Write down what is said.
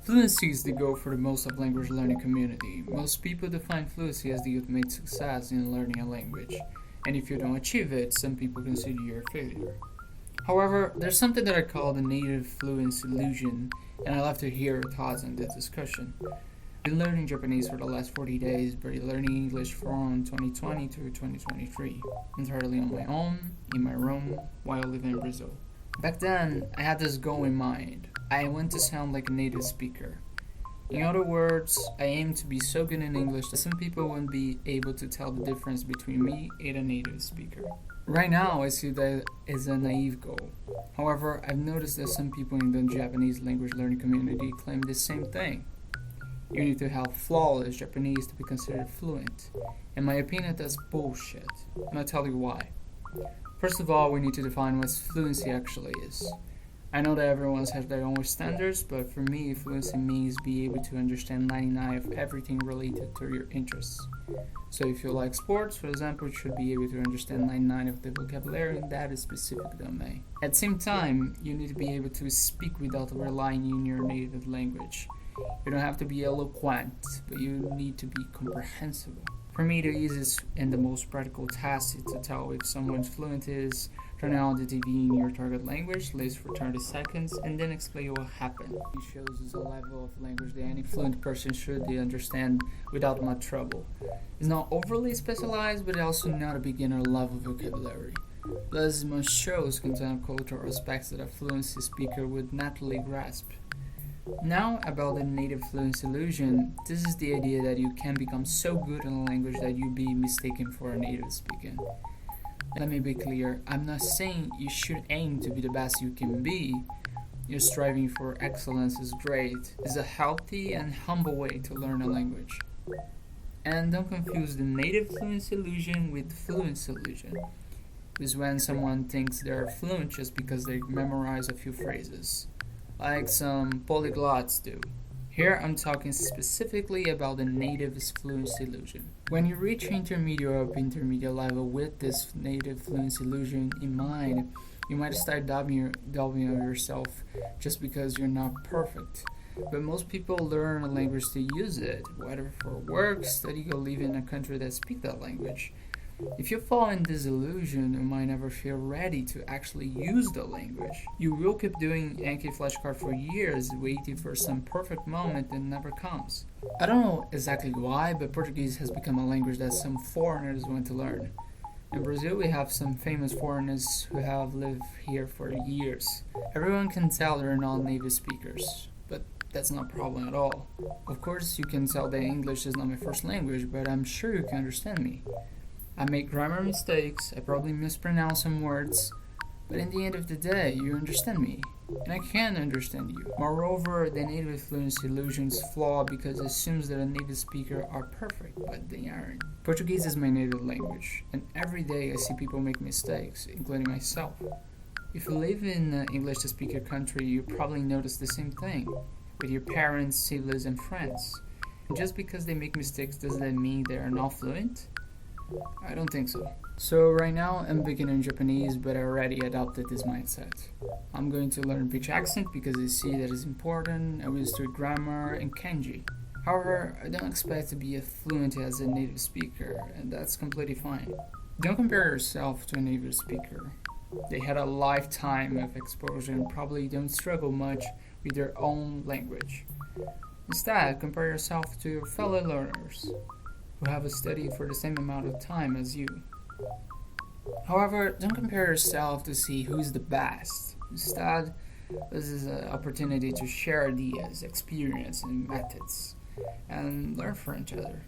Fluency is the goal for the most of language learning community. Most people define fluency as the ultimate success in learning a language, and if you don't achieve it, some people consider you a failure. However, there's something that I call the native fluency illusion, and I'd love to hear your thoughts on this discussion. I've been learning Japanese for the last 40 days, but learning English from 2020 to 2023, entirely on my own, in my room, while living in Brazil. Back then, I had this goal in mind. I want to sound like a native speaker. In other words, I aim to be so good in English that some people won't be able to tell the difference between me and a native speaker. Right now, I see that as a naive goal. However, I've noticed that some people in the Japanese language learning community claim the same thing. You need to have flawless Japanese to be considered fluent. In my opinion, that's bullshit, and I'll tell you why. First of all, we need to define what fluency actually is. I know that everyone has their own standards, but for me, fluency means be able to understand 99 of everything related to your interests. So if you like sports, for example, you should be able to understand 99 of the vocabulary in that specific domain. At the same time, you need to be able to speak without relying on your native language. You don't have to be eloquent, but you need to be comprehensible. For me, the easiest and the most practical task to tell if someone's fluent is turn on the TV in your target language, listen for 30 seconds, and then explain what happened. It shows us a level of language that any fluent person should understand without much trouble. It's not overly specialized, but also not a beginner level vocabulary. Thus, it must show content cultural aspects that a fluency speaker would naturally grasp. Now, about the native fluency illusion, this is the idea that you can become so good in a language that you be mistaken for a native speaker. Let me be clear, I'm not saying you should aim to be the best you can be. Your striving for excellence is great. It's a healthy and humble way to learn a language. And don't confuse the native fluency illusion with fluency illusion. This is when someone thinks they're fluent just because they memorize a few phrases, like some polyglots do. Here I'm talking specifically about the native fluency illusion. When you reach intermediate or intermediate level with this native fluency illusion in mind, you might start doubting on yourself just because you're not perfect. But most people learn a language to use it, whether for work, study, or live in a country that speaks that language. If you fall in this illusion, you might never feel ready to actually use the language. You will keep doing Yankee flashcard for years, waiting for some perfect moment that never comes. I don't know exactly why, but Portuguese has become a language that some foreigners want to learn. In Brazil, we have some famous foreigners who have lived here for years. Everyone can tell they're not native speakers, but that's not a problem at all. Of course, you can tell that English is not my first language, but I'm sure you can understand me. I make grammar mistakes, I probably mispronounce some words, but in the end of the day, you understand me, and I can understand you. Moreover, the native fluency illusion is flawed because it assumes that a native speaker are perfect, but they aren't. Portuguese is my native language, and every day I see people make mistakes, including myself. If you live in an English-speaker country, you probably notice the same thing, with your parents, siblings, and friends. And just because they make mistakes, does that mean they are not fluent? I don't think so. So right now I'm beginning Japanese, but I already adopted this mindset. I'm going to learn pitch accent because I see that it's important. I will study grammar and kanji. However, I don't expect to be as fluent as a native speaker, and that's completely fine. Don't compare yourself to a native speaker. They had a lifetime of exposure and probably don't struggle much with their own language. Instead, compare yourself to your fellow learners who have studied for the same amount of time as you. However, don't compare yourself to see who's the best. Instead, this is an opportunity to share ideas, experience, and methods, and learn from each other.